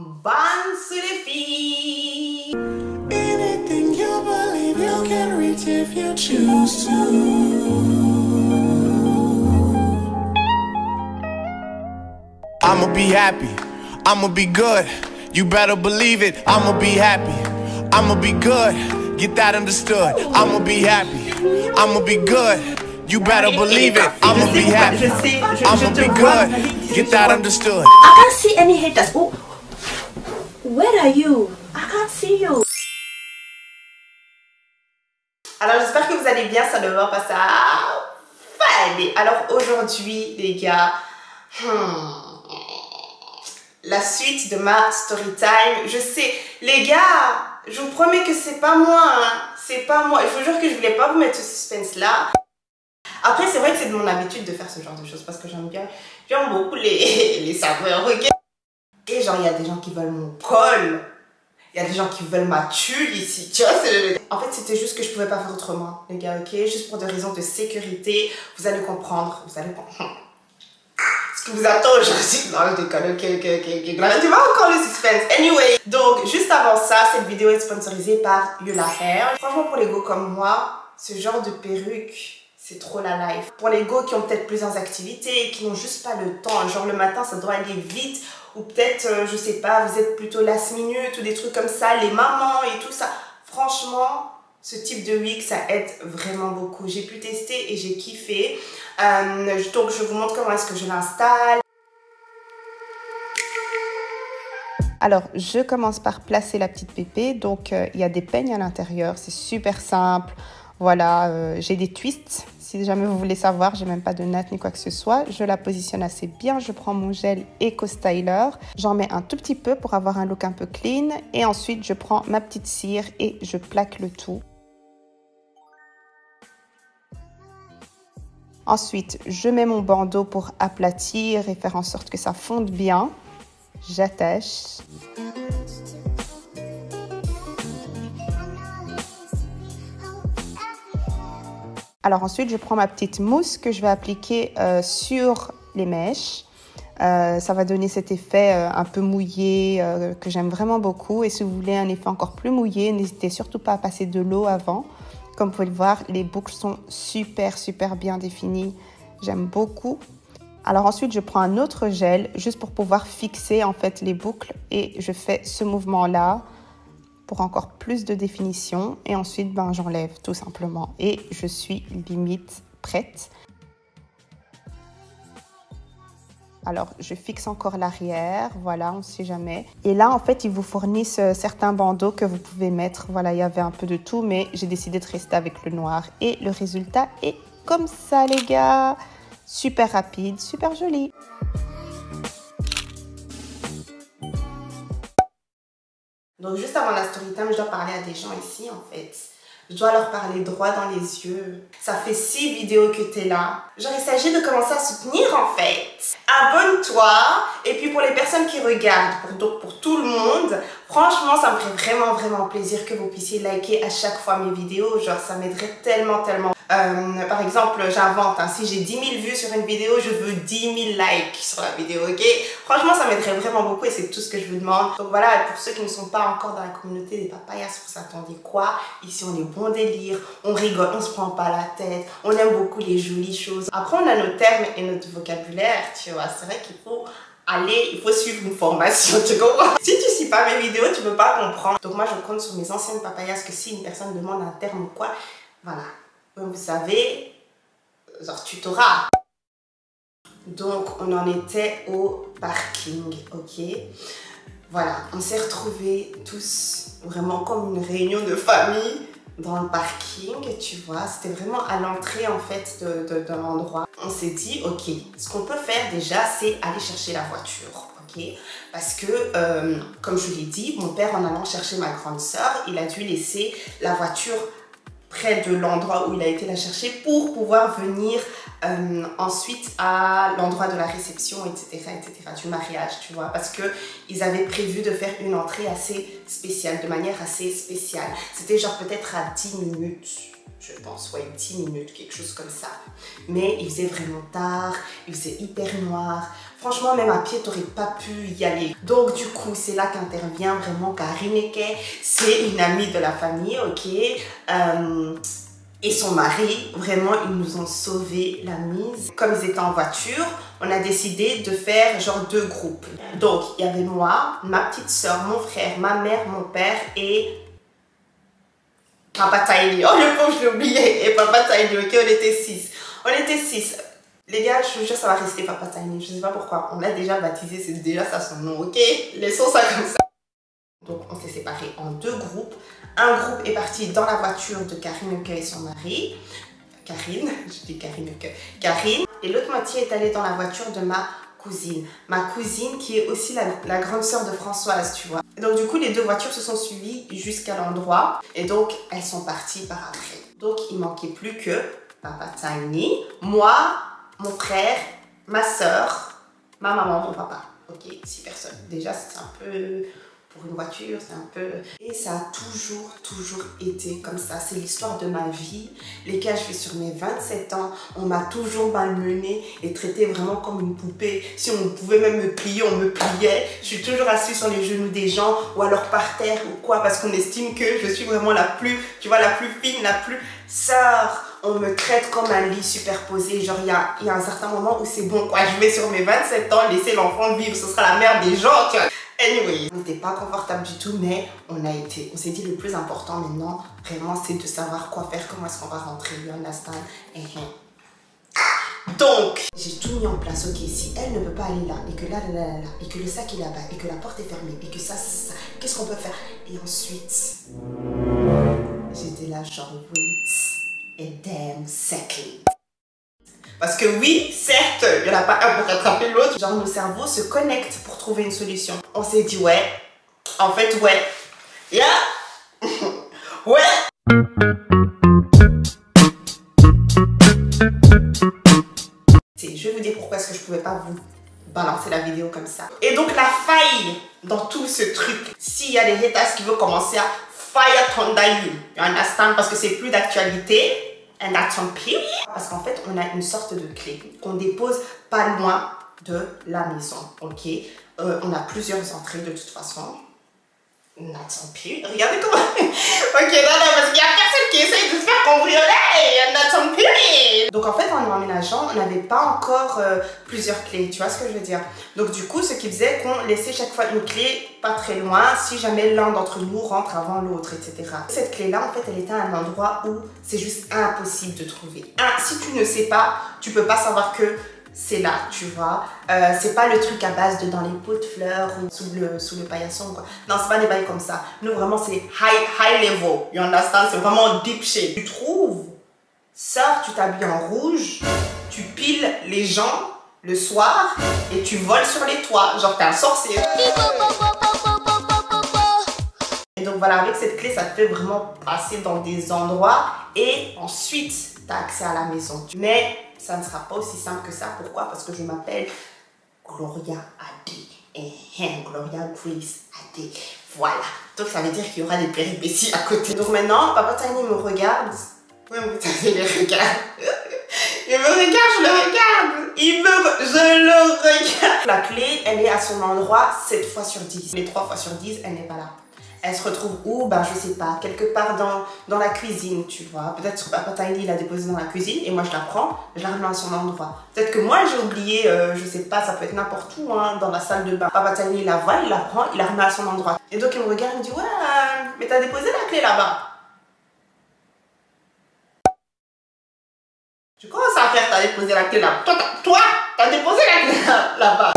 Bonne sur les filles. Anything you believe you can reach if you choose to. I'ma be happy, I'ma be good. You better believe it, I'ma be happy, I'ma be good. Get that understood. I'ma be happy, I'ma be good. You better believe it, I'ma be happy, I'ma be good. Get that understood. I can't see any haters. Oh, where are you? I can't see you. Alors j'espère que vous allez bien, ça ne va pas ça. Fallait. Alors aujourd'hui les gars, la suite de ma story time. Je sais, les gars, je vous promets que c'est pas moi, hein. C'est pas moi. Je vous jure que je voulais pas vous mettre ce suspense là. Après c'est vrai que c'est de mon habitude de faire ce genre de choses parce que j'aime beaucoup les saveurs, ok. Et genre il y a des gens qui veulent mon col. Il y a des gens qui veulent ma tulle ici, tu vois. En fait c'était juste que je pouvais pas faire autrement les gars, ok. Juste pour des raisons de sécurité. Vous allez comprendre, vous allez comprendre ce qui vous attend aujourd'hui. Non je déconne, ok. Tu vois encore le suspense. Anyway, donc juste avant ça, cette vidéo est sponsorisée par Yola Hair. Franchement pour les go comme moi, ce genre de perruque, c'est trop la life. Pour les go qui ont peut-être plusieurs activités, qui n'ont juste pas le temps, genre le matin ça doit aller vite, ou peut-être, je sais pas, vous êtes plutôt last minute ou des trucs comme ça, les mamans et tout ça. Franchement, ce type de wig, ça aide vraiment beaucoup. J'ai pu tester et j'ai kiffé. Donc je vous montre comment est-ce que je l'installe. Alors, je commence par placer la petite pépé. Donc, il y a des peignes à l'intérieur, c'est super simple. Voilà, j'ai des twists, si jamais vous voulez savoir, j'ai même pas de natte ni quoi que ce soit. Je la positionne assez bien, je prends mon gel Eco Styler, j'en mets un tout petit peu pour avoir un look un peu clean. Et ensuite, je prends ma petite cire et je plaque le tout. Ensuite, je mets mon bandeau pour aplatir et faire en sorte que ça fonde bien. J'attache. Alors ensuite, je prends ma petite mousse que je vais appliquer sur les mèches. Ça va donner cet effet un peu mouillé que j'aime vraiment beaucoup. Et si vous voulez un effet encore plus mouillé, n'hésitez surtout pas à passer de l'eau avant. Comme vous pouvez le voir, les boucles sont super bien définies. J'aime beaucoup. Alors ensuite, je prends un autre gel juste pour pouvoir fixer en fait les boucles. Et je fais ce mouvement-là pour encore plus de définition. Et ensuite, ben, j'enlève tout simplement. Et je suis limite prête. Alors, je fixe encore l'arrière. Voilà, on ne sait jamais. Et là, en fait, ils vous fournissent certains bandeaux que vous pouvez mettre. Voilà, il y avait un peu de tout, mais j'ai décidé de rester avec le noir. Et le résultat est comme ça, les gars. Super rapide, super joli. Donc juste avant la story time, je dois parler à des gens ici en fait. Je dois leur parler droit dans les yeux. Ça fait 6 vidéos que t'es là. Genre il s'agit de commencer à soutenir en fait. Abonne-toi. Et puis pour les personnes qui regardent, pour tout le monde, franchement ça me ferait vraiment plaisir que vous puissiez liker à chaque fois mes vidéos. Genre ça m'aiderait tellement. Par exemple, j'invente, hein, si j'ai 10 000 vues sur une vidéo, je veux 10 000 likes sur la vidéo, ok? Franchement, ça m'aiderait vraiment beaucoup et c'est tout ce que je vous demande. Donc voilà, pour ceux qui ne sont pas encore dans la communauté des papayas, vous attendez quoi? Ici, on est bon délire, on rigole, on se prend pas la tête, on aime beaucoup les jolies choses. Après, on a nos termes et notre vocabulaire, tu vois. C'est vrai qu'il faut il faut suivre une formation, tu comprends? Si tu suis pas mes vidéos, tu peux pas comprendre. Donc moi, je compte sur mes anciennes papayas que si une personne demande un terme ou quoi, voilà. Comme vous savez, genre tutorat. Donc on en était au parking, ok? Voilà, on s'est retrouvés tous vraiment comme une réunion de famille dans le parking, tu vois. C'était vraiment à l'entrée en fait de l'endroit. On s'est dit, ok, ce qu'on peut faire déjà, c'est aller chercher la voiture. Okay. Parce que, comme je l'ai dit, mon père en allant chercher ma grande soeur, il a dû laisser la voiture près de l'endroit où il a été la chercher pour pouvoir venir ensuite à l'endroit de la réception, etc., du mariage, tu vois, parce qu'ils avaient prévu de faire une entrée assez spéciale, de manière assez spéciale. C'était genre peut-être à 10 minutes je pense, ouais, 10 minutes, quelque chose comme ça. Mais il faisait vraiment tard, il faisait hyper noir. Franchement, même à pied, tu n'aurais pas pu y aller. Donc, du coup, c'est là qu'intervient vraiment Karineke. C'est une amie de la famille, ok. Et son mari, vraiment, ils nous ont sauvé la mise. Comme ils étaient en voiture, on a décidé de faire genre 2 groupes. Donc, il y avait moi, ma petite soeur, mon frère, ma mère, mon père et Papa Tiny. Oh, le pauvre, je l'ai oublié. Et Papa Tiny, ok, on était 6. On était 6. Les gars, je vous jure, ça va rester Papa Tiny. Je sais pas pourquoi. On l'a déjà baptisé, c'est déjà ça son nom, ok? Laissons ça comme ça. Donc, on s'est séparés en 2 groupes. Un groupe est parti dans la voiture de Karineke et son mari. Karine, je dis Karineke. Karine. Et l'autre moitié est allée dans la voiture de ma cousine. Ma cousine qui est aussi la grande sœur de Françoise, tu vois. Et donc, du coup, les 2 voitures se sont suivies jusqu'à l'endroit. Et donc, elles sont parties par après. Donc, il manquait plus que Papa Tiny, moi, mon frère, ma soeur, ma maman, mon papa. Ok, 6 personnes. Déjà, c'est un peu... Pour une voiture, c'est un peu... Et ça a toujours été comme ça. C'est l'histoire de ma vie. Les gars, je vais sur mes 27 ans. On m'a toujours malmenée et traitée vraiment comme une poupée. Si on pouvait même me plier, on me pliait. Je suis toujours assise sur les genoux des gens ou alors par terre ou quoi parce qu'on estime que je suis vraiment la plus, tu vois, la plus fine, la plus sœur. On me traite comme un lit superposé. Genre, il y a un certain moment où c'est bon, quoi. Je vais sur mes 27 ans, laisser l'enfant vivre. Ce sera la mère des gens, tu vois. Anyway, on n'était pas confortable du tout, mais on s'est dit le plus important maintenant, vraiment, c'est de savoir quoi faire, comment est-ce qu'on va rentrer, you understand? Donc, j'ai tout mis en place, ok, si elle ne peut pas aller là, et que là, et que le sac est là-bas, et que la porte est fermée, et que ça, qu'est-ce qu'on peut faire? Et ensuite, j'étais là genre, wait a damn second. Parce que oui, certes, il n'y en a pas un pour rattraper l'autre. Genre, nos cerveaux se connectent pour trouver une solution. On s'est dit, ouais, en fait, ouais, yeah, ouais. Je vais vous dire pourquoi est-ce que je ne pouvais pas vous balancer la vidéo comme ça. Et donc, la faille dans tout ce truc, s'il y a des haters qui veulent commencer à fire thunder you understand? Parce que c'est plus d'actualité. And that's on period. Parce qu'en fait, on a une sorte de clé qu'on dépose pas loin de la maison, ok? On a plusieurs entrées de toute façon. That's on period. Regardez comment... ok, non, parce qu'il y a personne qui essaye de se faire cambrioler. And that's on period. Donc en fait, en emménageant, on n'avait pas encore plusieurs clés, tu vois ce que je veux dire? Donc du coup, ce qui faisait qu'on laissait chaque fois une clé pas très loin si jamais l'un d'entre nous rentre avant l'autre, etc. Cette clé-là, en fait, elle était à un endroit où c'est juste impossible de trouver. Si tu ne sais pas, tu peux pas savoir que c'est là, tu vois. C'est pas le truc à base de dans les pots de fleurs ou sous le paillasson, quoi. Non, c'est pas des bails comme ça. Nous, vraiment, c'est high level. You understand? C'est vraiment deep shit. Tu trouves, sors, tu t'habilles en rouge, tu piles les gens le soir et tu voles sur les toits. Genre, t'es un sorcier. Et donc, voilà, avec cette clé, ça te fait vraiment passer dans des endroits et ensuite, tu as accès à la maison. Mais ça ne sera pas aussi simple que ça. Pourquoi? Parce que je m'appelle Gloria Adé. Gloria Grace Adé. Voilà. Donc, ça veut dire qu'il y aura des péripéties à côté. Donc, maintenant, Papa Tiny me regarde. Oui, il me regarde. Il me regarde, je le regarde. Je le regarde. La clé, elle est à son endroit 7 fois sur 10. Les 3 fois sur 10, elle n'est pas là. Elle se retrouve où? Ben, je sais pas, quelque part dans la cuisine, tu vois. Peut-être que Papa Tiny l'a déposée dans la cuisine et moi je la prends, je la remets à son endroit. Peut-être que moi j'ai oublié, je sais pas, ça peut être n'importe où, hein, dans la salle de bain. Papa Tiny la voit, il la prend, il la remet à son endroit. Et donc il me regarde, il me dit, ouais, mais t'as déposé la clé là-bas. Tu commences à faire, t'as déposé la clé là-bas. Toi, t'as déposé la clé là-bas.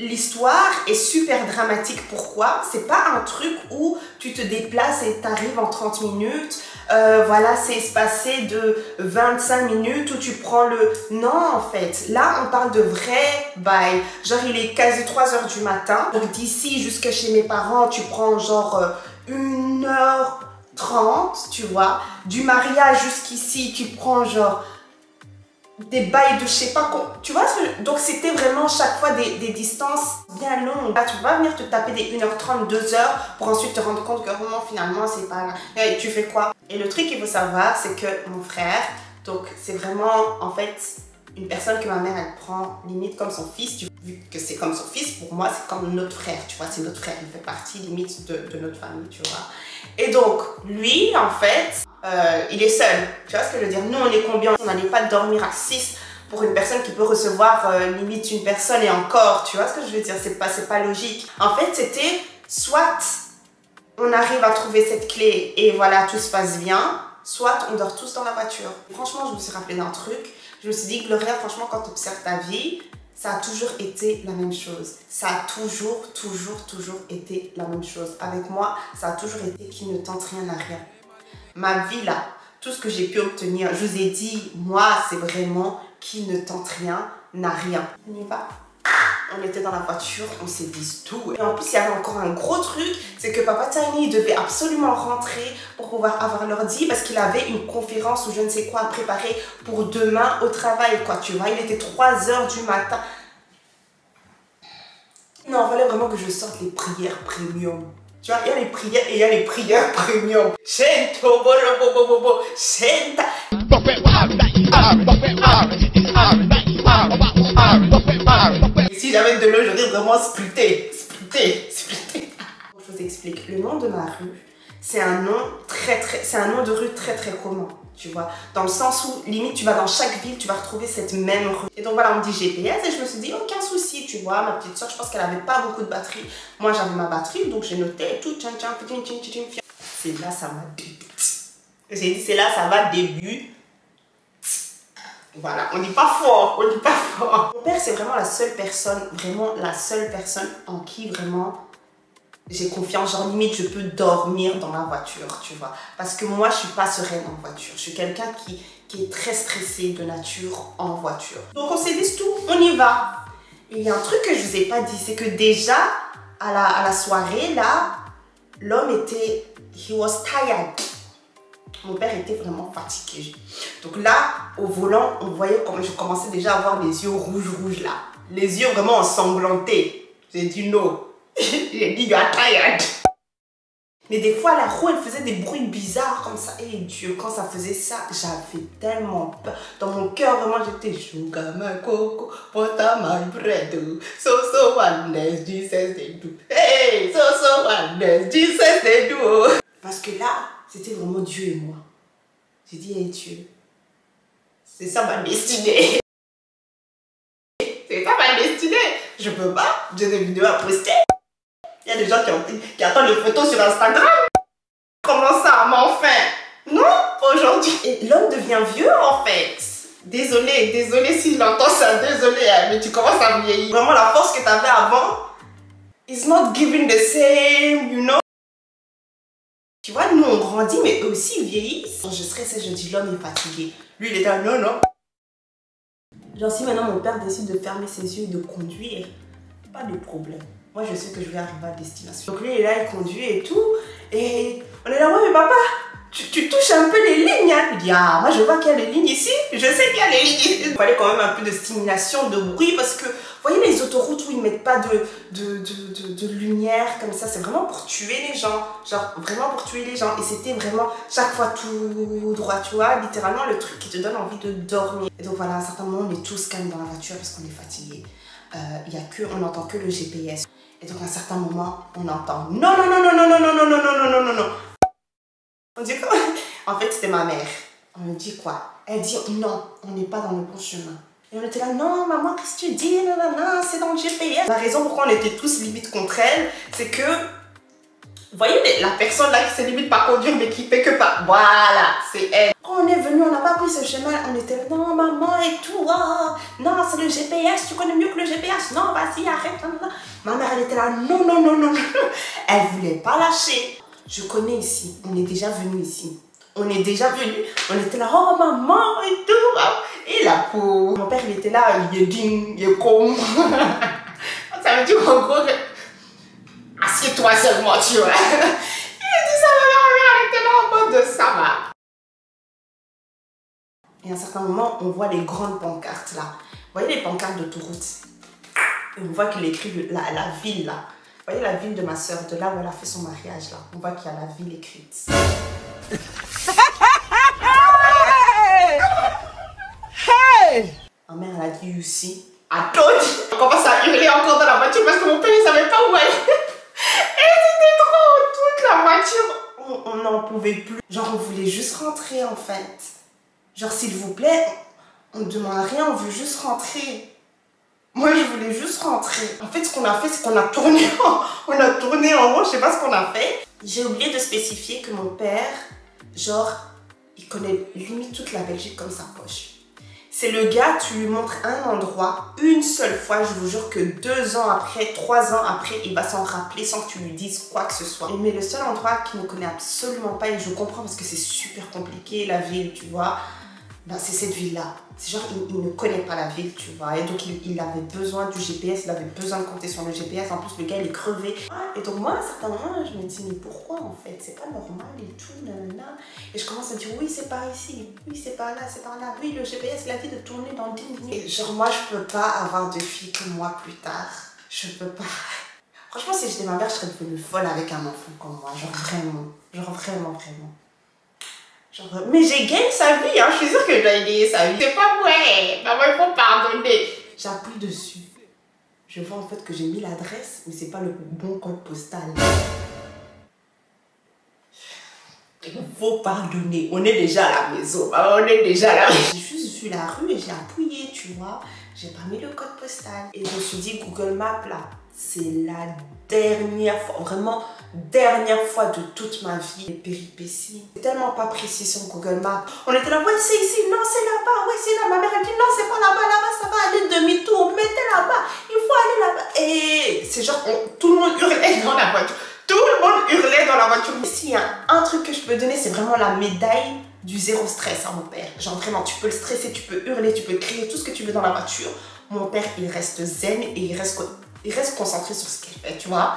L'histoire est super dramatique. Pourquoi? C'est pas un truc où tu te déplaces et t'arrives en 30 minutes. Voilà, c'est espacé de 25 minutes où tu prends le... Non, en fait. Là, on parle de vrai bail. Genre, il est quasi 3 h du matin. Donc, d'ici jusqu'à chez mes parents, tu prends genre 1h30, 30, tu vois. Du mariage jusqu'ici, tu prends genre des bails de je sais pas quoi. Tu vois, donc c'était vraiment chaque fois des distances bien longues. Là, tu vas venir te taper des 1h30, 2h pour ensuite te rendre compte que vraiment finalement c'est pas là. Et tu fais quoi? Et le truc qu'il faut savoir, c'est que mon frère, donc c'est vraiment en fait une personne que ma mère elle prend limite comme son fils. Vu que c'est comme son fils, pour moi c'est comme notre frère, tu vois, c'est notre frère, il fait partie limite de notre famille, tu vois. Et donc lui en fait, il est seul, tu vois ce que je veux dire. Nous on est combien? On n'allait pas dormir à 6 pour une personne qui peut recevoir limite une personne et encore, tu vois ce que je veux dire, c'est pas logique. En fait c'était soit on arrive à trouver cette clé et voilà tout se passe bien, soit on dort tous dans la voiture. Franchement je me suis rappelé d'un truc, je me suis dit Gloria, franchement quand tu observes ta vie, ça a toujours été la même chose. Ça a toujours été la même chose. Avec moi, ça a toujours été qui ne tente rien à rien. Ma vie là, tout ce que j'ai pu obtenir, je vous ai dit, moi, c'est vraiment qui ne tente rien n'a rien. On y va. On était dans la voiture, on s'est dit tout. Et en plus, il y avait encore un gros truc, c'est que Papa Tiny il devait absolument rentrer pour pouvoir avoir l'ordi parce qu'il avait une conférence ou je ne sais quoi à préparer pour demain au travail, quoi, tu vois. Il était 3 h du matin. Non, il fallait vraiment que je sorte les prières premium. Tu vois, il y a les prières et il y a les prières premium. Shento, bolo, bobo, bobo, shenta. Si j'avais de l'eau, j'aurais vraiment splitté. Je vous explique. Le nom de ma rue, c'est un nom de rue très commun, tu vois. Dans le sens où, limite, tu vas dans chaque ville, tu vas retrouver cette même rue. Et donc voilà, on me dit GPS et je me suis dit, aucun souci, tu vois. Ma petite soeur, je pense qu'elle avait pas beaucoup de batterie. Moi, j'avais ma batterie, donc j'ai noté et tout. C'est là, ça va débuter. J'ai dit, c'est là, ça va débuter. Voilà, on n'est pas fort, Mon père, c'est vraiment la seule personne en qui vraiment j'ai confiance. Genre limite, je peux dormir dans la voiture, tu vois. Parce que moi, je suis pas sereine en voiture. Je suis quelqu'un qui est très stressé de nature en voiture. Donc on s'est dit tout, on y va. Et il y a un truc que je vous ai pas dit, c'est que déjà, à la soirée, là, l'homme était, he was tired. Mon père était vraiment fatigué. Donc là, au volant, on voyait comme je commençais déjà à avoir les yeux rouges là. Les yeux vraiment ensanglantés. J'ai dit non. J'ai dit you are tired. Mais des fois, la roue, elle faisait des bruits bizarres comme ça. Et Dieu, quand ça faisait ça, j'avais tellement peur. Dans mon cœur, vraiment, j'étais Sugar my coco, butter my bread. So wonders, Jesus they do. Hey, so wonders, Jesus they do. Parce que là, c'était vraiment Dieu et moi. J'ai dit, hey Dieu, c'est ça ma destinée. C'est ça ma destinée. Je peux pas, j'ai des vidéos à poster. Il y a des gens qui attendent les photos sur Instagram. Comment ça, mais enfin? Non, aujourd'hui. Et l'homme devient vieux en fait. Désolé s'il entend ça, désolé, mais tu commences à vieillir. Vraiment, la force que tu avais avant, is not giving the same, you know. Tu vois, nous on grandit, mais eux aussi ils vieillissent. Je stresse, je dis l'homme est fatigué. Lui il est là, non. Genre si maintenant mon père décide de fermer ses yeux et de conduire, pas de problème. Moi je sais que je vais arriver à destination. Donc lui il est là, il conduit et tout. Et on est là, ouais mais papa, tu touches un peu les lignes. Hein. Il dit, ah moi je vois qu'il y a les lignes ici. Je sais qu'il y a les lignes ici. Il fallait quand même un peu de stimulation, de bruit parce que, vous voyez les autoroutes où ils mettent pas de lumière comme ça, c'est vraiment pour tuer les gens. Genre vraiment pour tuer les gens. Et c'était vraiment chaque fois tout droit, tu vois. Littéralement le truc qui te donne envie de dormir. Et donc voilà, à un certain moment on est tous calmes dans la voiture parce qu'on est fatigué. On n'entend que le GPS. Et donc à un certain moment, on entend non. On dit quoi? En fait, c'était ma mère. On me dit quoi? Elle dit non, on n'est pas dans le bon chemin. Et on était là, non, maman, qu'est-ce que tu dis? Non, c'est dans le GPS. La raison pourquoi on était tous limite contre elle, c'est que, vous voyez, la personne là qui sait limite pas conduire, mais qui fait que pas. Voilà, c'est elle. Quand on est venu, on n'a pas pris ce chemin. On était là, non, maman et tout. Oh, non, c'est le GPS, tu connais mieux que le GPS. Non, vas-y, arrête. Non. Ma mère, elle était là, non. Elle voulait pas lâcher. Je connais ici, on est déjà venu ici. On était là, oh maman et tout. Et la pauvre. Mon père, il était là, il est digne, il est con. Ça veut dire en gros, assieds-toi seulement, tu vois. Il a dit ça, ma mère, elle était là, Et à un certain moment, on voit les grandes pancartes là. Vous voyez les pancartes d'autoroute? Et on voit qu'il écrit la ville là. Vous voyez la ville de ma soeur, de là où elle a fait son mariage là. On voit qu'il y a la ville écrite. Hey! Ma mère elle a dit you see. Attends, on commence à hurler encore dans la voiture parce que mon père ne savait pas où elle. Et c'était trop, toute la voiture. On n'en pouvait plus. Genre on voulait juste rentrer en fait. Genre s'il vous plaît, on ne demande rien, on veut juste rentrer. Moi je voulais juste rentrer. En fait ce qu'on a fait c'est qu'on a tourné en rond, je sais pas ce qu'on a fait. J'ai oublié de spécifier que mon père, genre, il connaît limite toute la Belgique comme sa poche. C'est le gars, tu lui montres un endroit une seule fois, je vous jure que 2 ans après, 3 ans après, il va s'en rappeler sans que tu lui dises quoi que ce soit. Mais le seul endroit qu'il ne connaît absolument pas, et je comprends parce que c'est super compliqué, la ville, tu vois, ben c'est cette ville-là. C'est genre, il ne connaît pas la ville, tu vois. Et donc, il avait besoin du GPS, il avait besoin de compter sur le GPS. En plus, le gars, il est crevé. Et donc, moi, à un certain moment, je me dis, mais pourquoi, en fait? C'est pas normal et tout, nanana. Et je commence à me dire, oui, c'est par ici. Oui, c'est par là, c'est par là. Oui, le GPS, il a dit de tourner dans 10 minutes. Et genre, moi, je peux pas avoir de fille comme moi plus tard. Je peux pas. Franchement, si j'étais ma mère, je serais devenue folle avec un enfant comme moi. Genre, vraiment. Genre, vraiment, vraiment. Genre, mais j'ai gagné sa vie, hein. Je suis sûre que je dois gagner sa vie. C'est pas vrai. Maman, il faut pardonner. J'appuie dessus. Je vois en fait que j'ai mis l'adresse, mais c'est pas le bon code postal. Il faut pardonner. On est déjà à la maison. On est déjà là. J'ai juste vu la rue et j'ai appuyé, tu vois. J'ai pas mis le code postal. Et je me suis dit, Google Maps, là, c'est la dernière fois, vraiment dernière fois de toute ma vie, les péripéties. C'est tellement pas précis sur Google Maps. On était là, ouais, c'est ici, non, c'est là-bas, ouais, c'est là. Ma mère a dit, non, c'est pas là-bas, là-bas, ça va aller demi-tour, mettez là-bas, il faut aller là-bas. Et c'est genre, tout le monde hurlait dans la voiture. Tout le monde hurlait dans la voiture. S'il y a un truc que je peux donner, c'est vraiment la médaille du zéro stress à mon père. Genre vraiment, tu peux le stresser, tu peux hurler, tu peux crier, tout ce que tu veux dans la voiture. Mon père, il reste zen et il reste concentré sur ce qu'il fait, tu vois.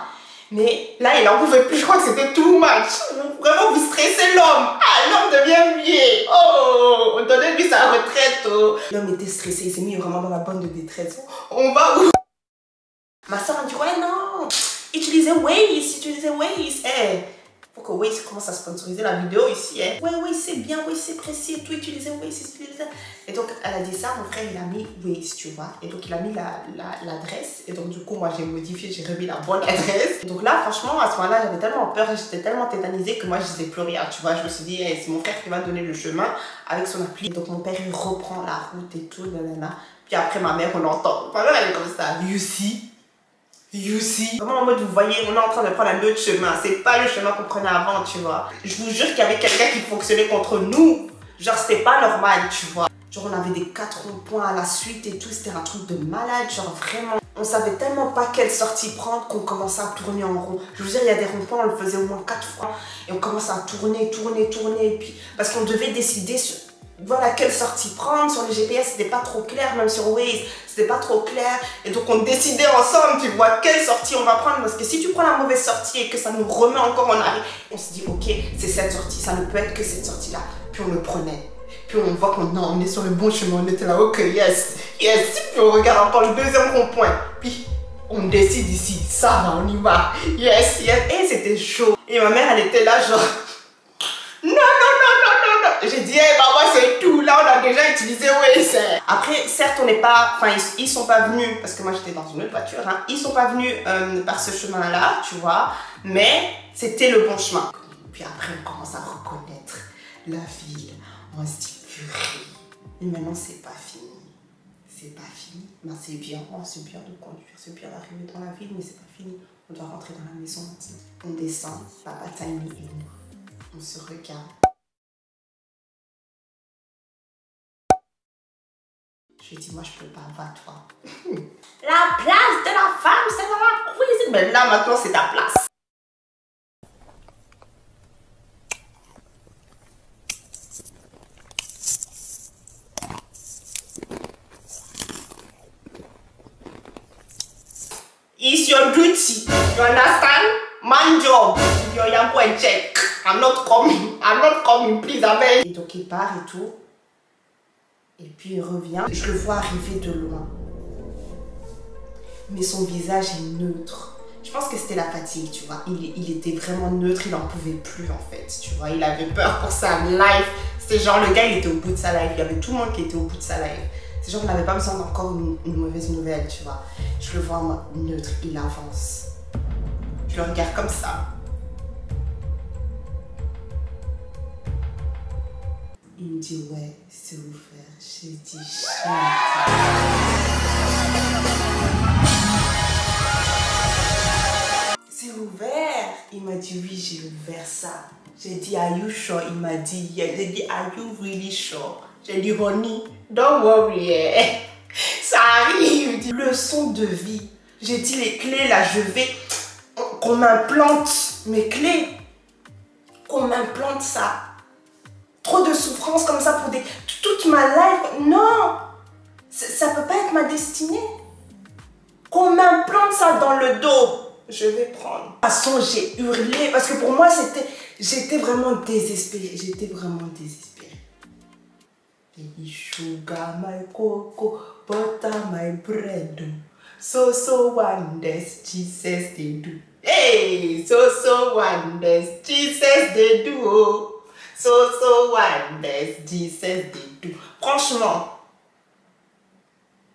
Mais là, il en pouvait plus, je crois que c'était too much. Vraiment, vous stressez l'homme. Ah, l'homme devient vieux. Oh, donnez-lui sa retraite. Oh. L'homme était stressé, il s'est mis vraiment dans la bonne de détresse. On va où? Ma soeur m'a dit, ouais, non, utilisez Waze. Eh, faut que Waze commence à sponsoriser la vidéo ici. Eh. Ouais, c'est bien, c'est précis et tout, utilisez Waze, utilisez. Et donc, elle a dit ça, mon frère, il a mis Waze, tu vois. Et donc, il a mis l'adresse. Et donc, du coup, moi, j'ai modifié, j'ai remis la bonne adresse. Et donc là, franchement, à ce moment-là, j'avais tellement peur et j'étais tellement tétanisée que moi, je disais plus rien, tu vois. Je me suis dit, hey, c'est mon frère qui va donner le chemin avec son appli. Et donc, mon père, il reprend la route et tout, nanana. Puis après, ma mère, on entend. Ma mère, elle est comme ça. You see. Vraiment en mode, vous voyez, on est en train de prendre un autre chemin. C'est pas le chemin qu'on prenait avant, tu vois. Je vous jure qu'il y avait quelqu'un qui fonctionnait contre nous. Genre, c'était pas normal, tu vois. Genre, on avait des 4 ronds-points à la suite et tout. C'était un truc de malade. Genre, vraiment. On savait tellement pas quelle sortie prendre qu'on commençait à tourner en rond. Je vous jure, il y a des ronds-points, on le faisait au moins 4 fois. Et on commençait à tourner. Et puis, parce qu'on devait décider sur... Voilà, quelle sortie prendre. Sur le GPS, c'était pas trop clair, même sur Waze, c'était pas trop clair. Et donc, on décidait ensemble, tu vois, quelle sortie on va prendre. Parce que si tu prends la mauvaise sortie et que ça nous remet encore en arrière, on se dit, ok, c'est cette sortie, ça ne peut être que cette sortie-là. Puis on le prenait. Puis on voit qu'on est sur le bon chemin, on était là, ok, yes. Puis on regarde encore le deuxième rond-point. Puis on décide ici, ça va, on y va. Yes. Et c'était chaud. Et ma mère, elle était là, genre, non. J'ai dit, hey, maman, c'est tout. Là, on a déjà utilisé Waze. Après, certes, on n'est pas... Enfin, ils sont pas venus... Parce que moi, j'étais dans une autre voiture. Hein, ils sont pas venus par ce chemin-là, tu vois. Mais c'était le bon chemin. Puis après, on commence à reconnaître la ville. On se dit, purée. Et maintenant, c'est pas fini. C'est pas fini. Ben, c'est bien. Oh, c'est bien de conduire. C'est bien d'arriver dans la ville, mais c'est pas fini. On doit rentrer dans la maison maintenant. On descend. Papa Tiny et nous. On se regarde. Je lui dis, moi, je peux pas, va-toi. La place de la femme, c'est dans la cuisine. Mais là, maintenant, c'est ta place. It's your duty. You understand? My job. You're young boy check. I'm not coming, please, Abel. Et donc, il part et tout. Et puis il revient, je le vois arriver de loin. Mais son visage est neutre. Je pense que c'était la fatigue, tu vois. Il était vraiment neutre, il n'en pouvait plus en fait, tu vois. Il avait peur pour sa life. C'était genre, le gars, il était au bout de sa life. Il y avait tout le monde qui était au bout de sa life. C'est genre, on n'avait pas besoin d'encore une mauvaise nouvelle, tu vois. Je le vois moi, neutre, il avance. Je le regarde comme ça. Il me dit, ouais, c'est ouvert. J'ai dit, shit. C'est ouvert. Il m'a dit, oui, j'ai ouvert ça. J'ai dit, are you sure? Il m'a dit, yeah. J'ai dit, are you really sure? J'ai dit, honey, don't worry. Ça arrive. Leçon de vie. J'ai dit, les clés, là, je vais... Qu'on m'implante mes clés. Qu'on m'implante ça. Trop de souffrance comme ça pour toute ma life. Non. Ça peut pas être ma destinée. Qu'on m'implante ça dans le dos. Je vais prendre. De toute façon, j'ai hurlé parce que pour moi, j'étais vraiment désespérée. J'étais vraiment désespérée. J'ai dit, sugar my cocoa, butter my bread. So wonders, Jesus they do. Hey, so wonders, Jesus they do. So wonders, Jesus they do. Franchement,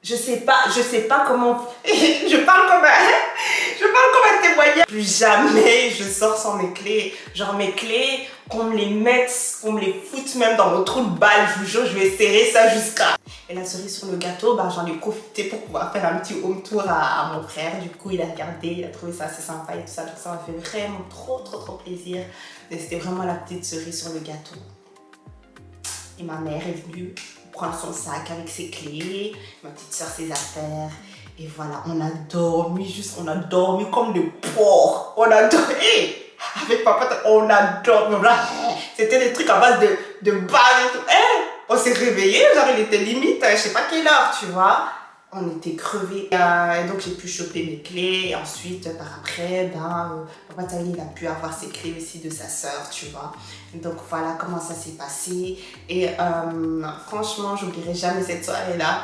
je sais pas comment. je parle comme un témoignage. Plus jamais je sors sans mes clés. Genre mes clés, qu'on me les mette, qu'on me les foute même dans mon trou de balle. Je vous jure, je vais serrer ça jusqu'à. Et la cerise sur le gâteau, bah, j'en ai profité pour pouvoir faire un petit home tour à mon frère. Du coup, il a regardé, il a trouvé ça assez sympa et tout ça. Donc ça m'a fait vraiment trop plaisir. Et c'était vraiment la petite cerise sur le gâteau. Et ma mère est venue prendre son sac avec ses clés, ma petite soeur ses affaires, et voilà, on a dormi comme des porcs, on a dormi, avec papa, on a dormi, c'était des trucs à base de balles et tout, on s'est réveillé, genre il était limite, je sais pas quelle heure, tu vois, on était crevés, et donc j'ai pu choper mes clés, et ensuite, par après, papa Taïli, il a pu avoir ses clés aussi de sa soeur, tu vois. Donc voilà comment ça s'est passé. Et franchement, j'oublierai jamais cette soirée-là.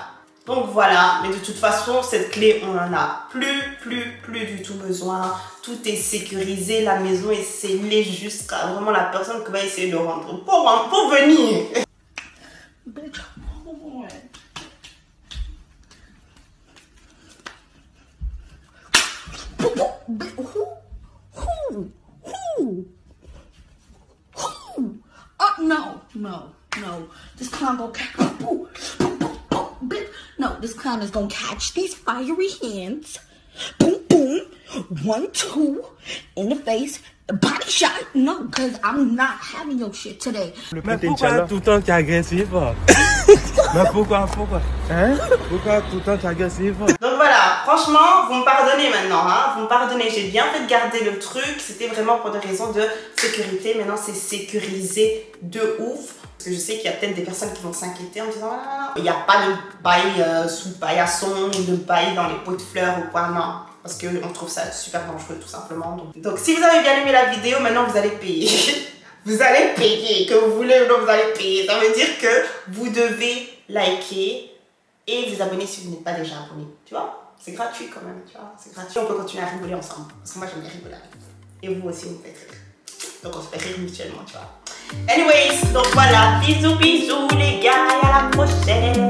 Donc voilà, mais de toute façon, cette clé, on n'en a plus du tout besoin. Tout est sécurisé, la maison est scellée jusqu'à vraiment la personne qui va essayer de rentrer pour venir. No. This clown gonna catch. No, this clown is gonna catch these fiery hands. Boom, boom. 1, 2 in the face. Body shot. No, because I'm not having your shit today. Mais pourquoi tout le temps tu es agressif? Mais pourquoi? Hein? Pourquoi tout le temps tu es agressif? Donc voilà, franchement, vous me pardonnez maintenant, hein? Vous me pardonnez, j'ai bien fait de garder le truc. C'était vraiment pour des raisons de sécurité. Maintenant, c'est sécurisé de ouf. Parce que je sais qu'il y a peut-être des personnes qui vont s'inquiéter en disant non, il n'y a pas de bail sous paillasson, de bail dans les pots de fleurs ou quoi, non. Parce qu'on trouve ça super dangereux tout simplement. Donc si vous avez bien aimé la vidéo, maintenant vous allez payer. Vous allez payer, que vous voulez ou non, vous allez payer. Ça veut dire que vous devez liker et vous abonner si vous n'êtes pas déjà abonné. Tu vois, c'est gratuit quand même, tu vois, c'est gratuit. On peut continuer à rigoler ensemble. Parce que moi j'aime bien rigoler avec vous. Et vous aussi vous me faites rire. Donc on se fait rire mutuellement, tu vois. Anyways, donc voilà, bisous les gars, et à la prochaine.